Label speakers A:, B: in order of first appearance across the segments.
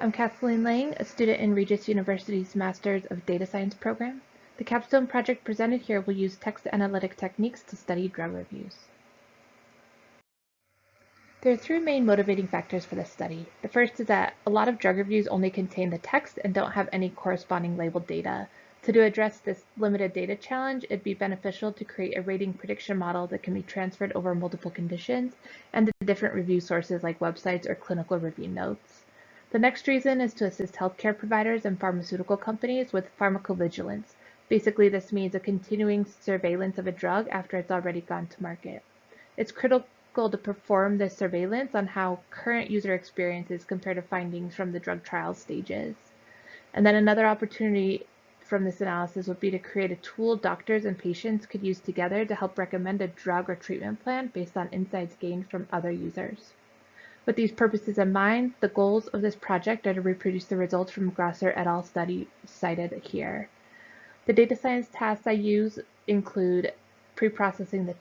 A: I'm Kathleen Lang, a student in Regis University's Masters of Data Science program. The Capstone project presented here will use text analytic techniques to study drug reviews. There are three main motivating factors for this study. The first is that a lot of drug reviews only contain the text and don't have any corresponding labeled data. To address this limited data challenge, it'd be beneficial to create a rating prediction model that can be transferred over multiple conditions and to different review sources like websites or clinical review notes. The next reason is to assist healthcare providers and pharmaceutical companies with pharmacovigilance. Basically, this means a continuing surveillance of a drug after it's already gone to market. It's critical to perform this surveillance on how current user experiences compare to findings from the drug trial stages. And then another opportunity from this analysis would be to create a tool doctors and patients could use together to help recommend a drug or treatment plan based on insights gained from other users. With these purposes in mind, the goals of this project are to reproduce the results from Grosser et al. Study cited here. The data science tasks I use include pre-processing the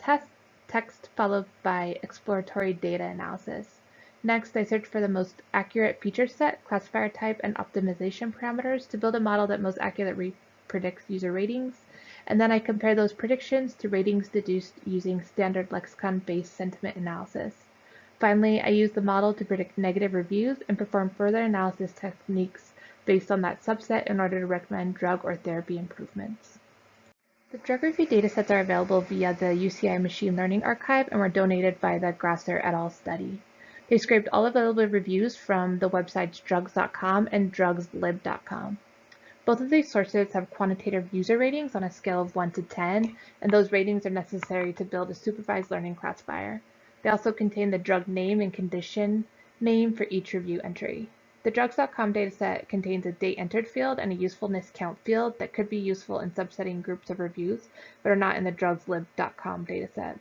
A: text followed by exploratory data analysis. Next, I search for the most accurate feature set, classifier type, and optimization parameters to build a model that most accurately predicts user ratings. And then I compare those predictions to ratings deduced using standard lexicon-based sentiment analysis. Finally, I use the model to predict negative reviews and perform further analysis techniques based on that subset in order to recommend drug or therapy improvements. The drug review datasets are available via the UCI Machine Learning Archive and were donated by the Grosser et al. Study. They scraped all available reviews from the websites drugs.com and drugslib.com. Both of these sources have quantitative user ratings on a scale of 1 to 10, and those ratings are necessary to build a supervised learning classifier. They also contain the drug name and condition name for each review entry. The drugs.com dataset contains a date entered field and a usefulness count field that could be useful in subsetting groups of reviews, but are not in the drugslib.com dataset.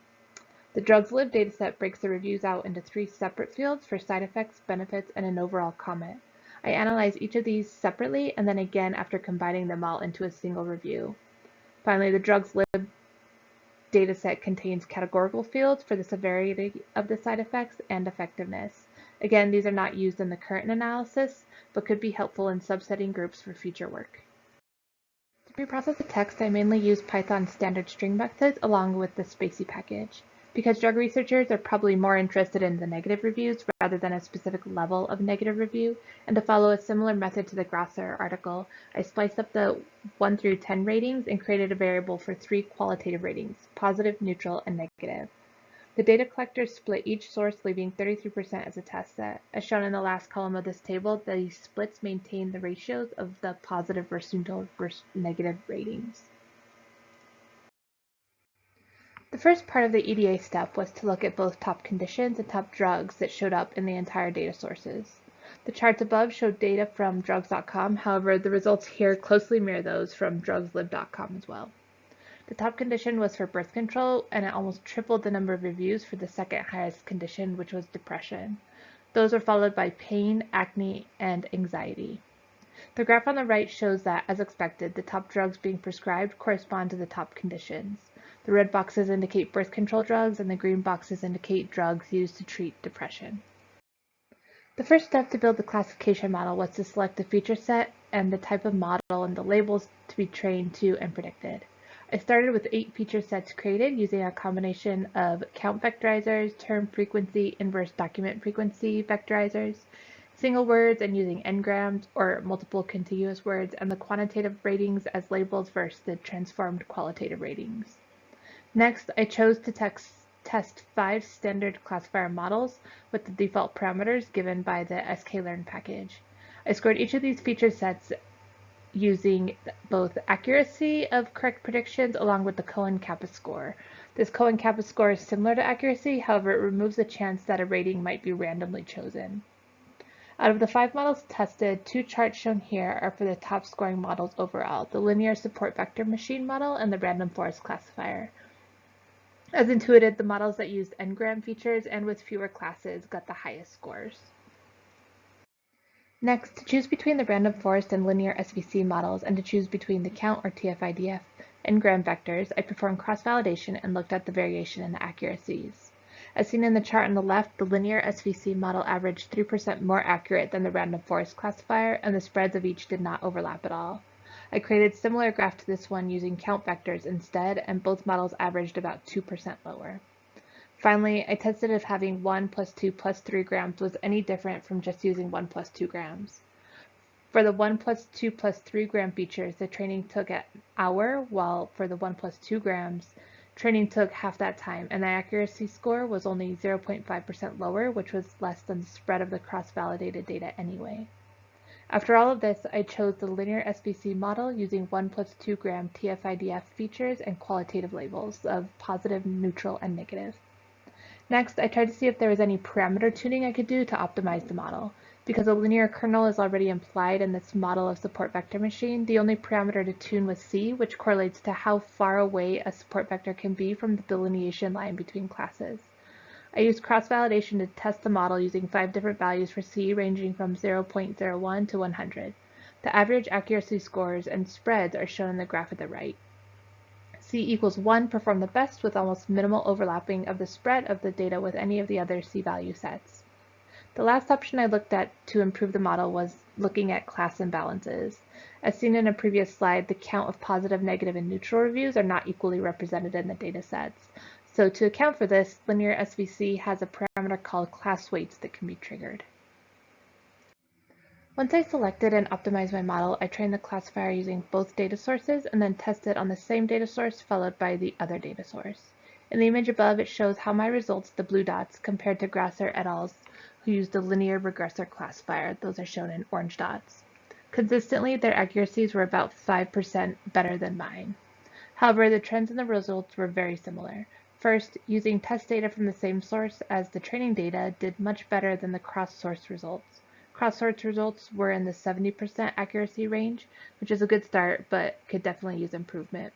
A: The drugslib dataset breaks the reviews out into 3 separate fields for side effects, benefits, and an overall comment. I analyze each of these separately and then again after combining them all into a single review. Finally, the drugslib dataset contains categorical fields for the severity of the side effects and effectiveness. Again, these are not used in the current analysis, but could be helpful in subsetting groups for future work. To preprocess the text, I mainly use Python standard string methods along with the Spacy package. Because drug researchers are probably more interested in the negative reviews rather than a specific level of negative review, and to follow a similar method to the Grosser article, I spliced up the 1 through 10 ratings and created a variable for 3 qualitative ratings, positive, neutral, and negative. The data collectors split each source, leaving 33% as a test set. As shown in the last column of this table, these splits maintain the ratios of the positive versus neutral versus negative ratings. The first part of the EDA step was to look at both top conditions and top drugs that showed up in the entire data sources. The charts above showed data from drugs.com, however, the results here closely mirror those from drugslib.com as well. The top condition was for birth control, and it almost tripled the number of reviews for the second highest condition, which was depression. Those were followed by pain, acne, and anxiety. The graph on the right shows that, as expected, the top drugs being prescribed correspond to the top conditions. The red boxes indicate birth control drugs, and the green boxes indicate drugs used to treat depression. The first step to build the classification model was to select the feature set and the type of model and the labels to be trained to and predicted. I started with 8 feature sets created using a combination of count vectorizers, term frequency, inverse document frequency vectorizers, single words, and using n-grams or multiple contiguous words, and the quantitative ratings as labels versus the transformed qualitative ratings. Next, I chose to test 5 standard classifier models with the default parameters given by the sklearn package. I scored each of these feature sets using both accuracy of correct predictions along with the Cohen-Kappa score. This Cohen-Kappa score is similar to accuracy, however, it removes the chance that a rating might be randomly chosen. Out of the 5 models tested, 2 charts shown here are for the top scoring models overall, the linear support vector machine model and the random forest classifier. As intuited, the models that used n-gram features and with fewer classes got the highest scores. Next, to choose between the random forest and linear SVC models and to choose between the count or TF-IDF n-gram vectors, I performed cross-validation and looked at the variation in the accuracies. As seen in the chart on the left, the linear SVC model averaged 3% more accurate than the random forest classifier, and the spreads of each did not overlap at all. I created a similar graph to this one using count vectors instead, and both models averaged about 2% lower. Finally, I tested if having 1 plus 2 plus 3 grams was any different from just using 1 plus 2 grams. For the 1 plus 2 plus 3 gram features, the training took an hour, while for the 1 plus 2 grams, training took half that time, and the accuracy score was only 0.5% lower, which was less than the spread of the cross-validated data anyway. After all of this, I chose the linear SVC model using 1 plus 2 gram TF-IDF features and qualitative labels of positive, neutral, and negative. Next, I tried to see if there was any parameter tuning I could do to optimize the model. Because a linear kernel is already implied in this model of support vector machine, the only parameter to tune was C, which correlates to how far away a support vector can be from the delineation line between classes. I used cross-validation to test the model using 5 different values for C ranging from 0.01 to 100. The average accuracy scores and spreads are shown in the graph at the right. C equals 1 performed the best with almost minimal overlapping of the spread of the data with any of the other C value sets. The last option I looked at to improve the model was looking at class imbalances. As seen in a previous slide, the count of positive, negative, and neutral reviews are not equally represented in the data sets. So to account for this, linear SVC has a parameter called class weights that can be triggered. Once I selected and optimized my model, I trained the classifier using both data sources and then tested on the same data source followed by the other data source. In the image above, it shows how my results, the blue dots, compared to Grasser et al.'s who used the linear regressor classifier. Those are shown in orange dots. Consistently, their accuracies were about 5% better than mine. However, the trends in the results were very similar. First, using test data from the same source as the training data did much better than the cross-source results. Cross-source results were in the 70% accuracy range, which is a good start, but could definitely use improvement.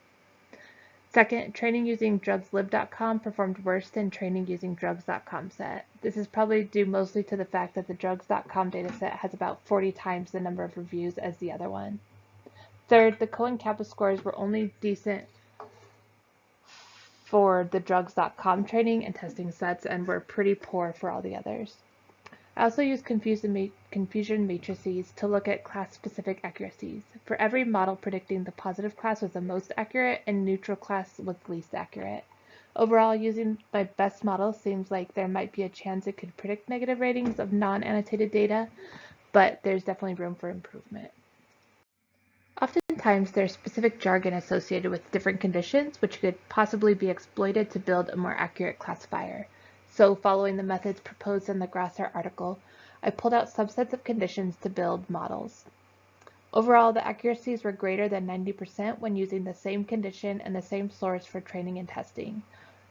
A: Second, training using drugslib.com performed worse than training using drugs.com set. This is probably due mostly to the fact that the drugs.com dataset has about 40 times the number of reviews as the other one. Third, the Cohen Kappa scores were only decent for the drugs.com training and testing sets and were pretty poor for all the others. I also used confusion matrices to look at class-specific accuracies. For every model predicting the positive class was the most accurate and neutral class was least accurate. Overall, using my best model seems like there might be a chance it could predict negative ratings of non-annotated data, but there's definitely room for improvement. Oftentimes, there's specific jargon associated with different conditions which could possibly be exploited to build a more accurate classifier. So, following the methods proposed in the Grasser article, I pulled out subsets of conditions to build models. Overall, the accuracies were greater than 90% when using the same condition and the same source for training and testing.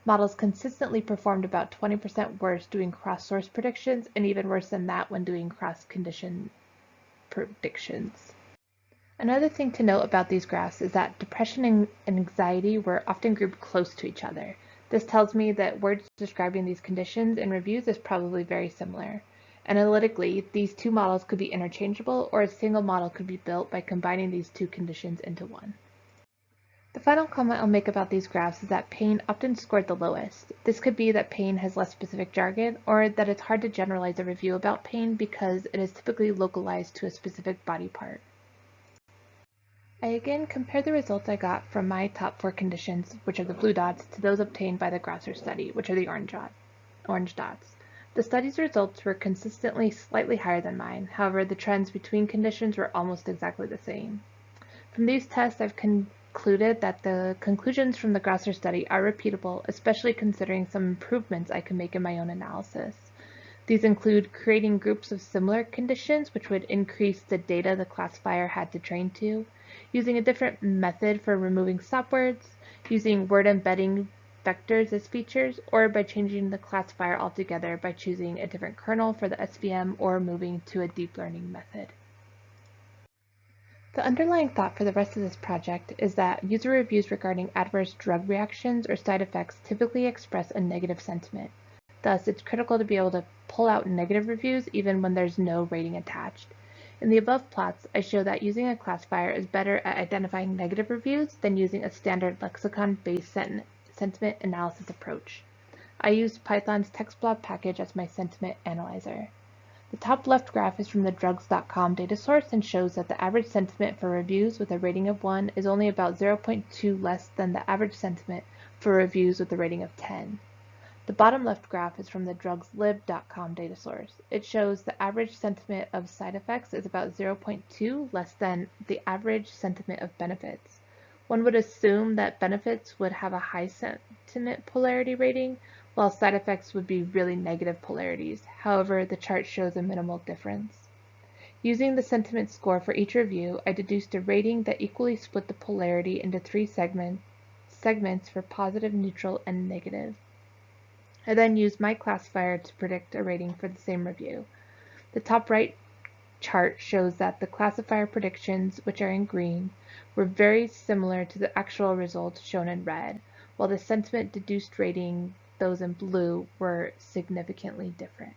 A: Models consistently performed about 20% worse doing cross-source predictions, and even worse than that when doing cross-condition predictions. Another thing to note about these graphs is that depression and anxiety were often grouped close to each other. This tells me that words describing these conditions in reviews is probably very similar. Analytically, these two models could be interchangeable, or a single model could be built by combining these two conditions into one. The final comment I'll make about these graphs is that pain often scored the lowest. This could be that pain has less specific jargon, or that it's hard to generalize a review about pain because it is typically localized to a specific body part. I again compared the results I got from my top 4 conditions, which are the blue dots, to those obtained by the Grasser study, which are the orange dots. The study's results were consistently slightly higher than mine. However, the trends between conditions were almost exactly the same. From these tests, I've concluded that the conclusions from the Grasser study are repeatable, especially considering some improvements I can make in my own analysis. These include creating groups of similar conditions, which would increase the data the classifier had to train to, using a different method for removing stop words, using word embedding vectors as features, or by changing the classifier altogether by choosing a different kernel for the SVM or moving to a deep learning method. The underlying thought for the rest of this project is that user reviews regarding adverse drug reactions or side effects typically express a negative sentiment. Thus, it's critical to be able to pull out negative reviews even when there's no rating attached. In the above plots, I show that using a classifier is better at identifying negative reviews than using a standard lexicon-based sentiment analysis approach. I used Python's TextBlob package as my sentiment analyzer. The top left graph is from the drugs.com data source and shows that the average sentiment for reviews with a rating of 1 is only about 0.2 less than the average sentiment for reviews with a rating of 10. The bottom left graph is from the drugslib.com data source. It shows the average sentiment of side effects is about 0.2 less than the average sentiment of benefits. One would assume that benefits would have a high sentiment polarity rating, while side effects would be really negative polarities. However, the chart shows a minimal difference. Using the sentiment score for each review, I deduced a rating that equally split the polarity into 3 segments for positive, neutral, and negative. I then used my classifier to predict a rating for the same review. The top right chart shows that the classifier predictions, which are in green, were very similar to the actual results shown in red, while the sentiment deduced rating, those in blue, were significantly different.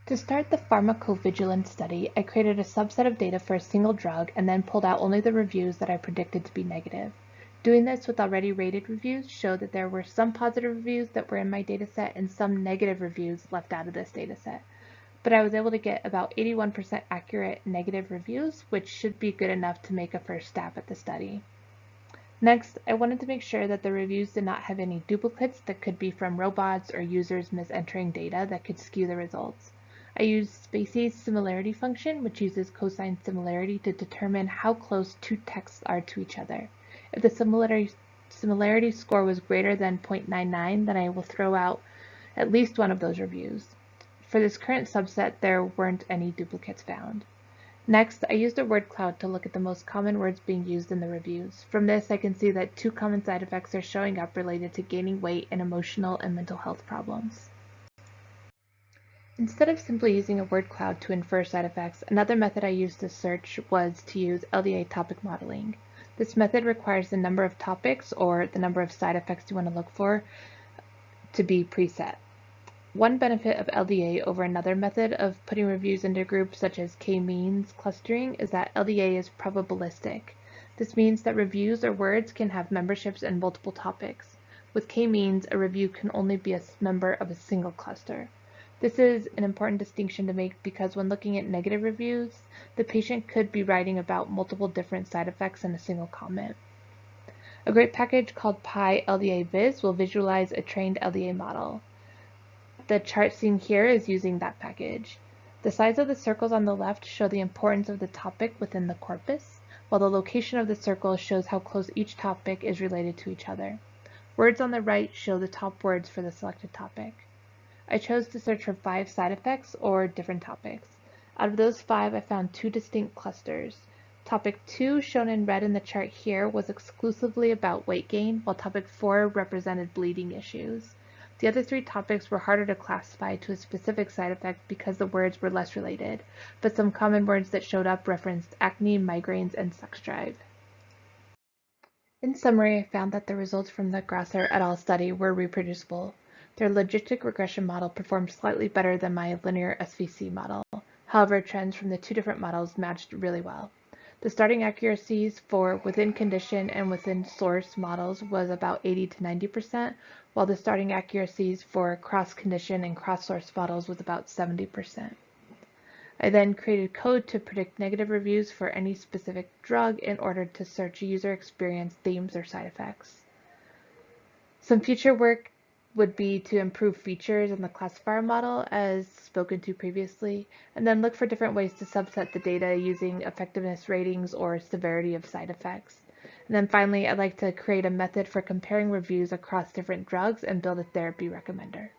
A: To start the pharmacovigilance study, I created a subset of data for a single drug and then pulled out only the reviews that I predicted to be negative. Doing this with already rated reviews showed that there were some positive reviews that were in my dataset and some negative reviews left out of this dataset. But I was able to get about 81% accurate negative reviews, which should be good enough to make a first stab at the study. Next, I wanted to make sure that the reviews did not have any duplicates that could be from robots or users misentering data that could skew the results. I used Spacey's similarity function, which uses cosine similarity to determine how close 2 texts are to each other. If the similarity score was greater than 0.99, then I will throw out at least one of those reviews. For this current subset, there weren't any duplicates found. Next, I used a word cloud to look at the most common words being used in the reviews. From this, I can see that 2 common side effects are showing up related to gaining weight and emotional and mental health problems. Instead of simply using a word cloud to infer side effects, another method I used to search was to use LDA topic modeling. This method requires the number of topics, or the number of side effects you want to look for, to be preset. One benefit of LDA over another method of putting reviews into groups such as k-means clustering is that LDA is probabilistic. This means that reviews or words can have memberships in multiple topics. With k-means, a review can only be a member of a single cluster. This is an important distinction to make because when looking at negative reviews, the patient could be writing about multiple different side effects in a single comment. A great package called PyLDA-Viz will visualize a trained LDA model. The chart seen here is using that package. The size of the circles on the left show the importance of the topic within the corpus, while the location of the circle shows how close each topic is related to each other. Words on the right show the top words for the selected topic. I chose to search for 5 side effects or different topics. Out of those 5, I found 2 distinct clusters. Topic 2, shown in red in the chart here, was exclusively about weight gain, while topic 4 represented bleeding issues. The other 3 topics were harder to classify to a specific side effect because the words were less related, but some common words that showed up referenced acne, migraines, and sex drive. In summary, I found that the results from the Grasser et al. Study were reproducible. Their logistic regression model performed slightly better than my linear SVC model. However, trends from the 2 different models matched really well. The starting accuracies for within condition and within source models was about 80 to 90%, while the starting accuracies for cross-condition and cross-source models was about 70%. I then created code to predict negative reviews for any specific drug in order to search user experience themes or side effects. Some future work would be to improve features in the classifier model as spoken to previously, and then look for different ways to subset the data using effectiveness ratings or severity of side effects. And then finally, I'd like to create a method for comparing reviews across different drugs and build a therapy recommender.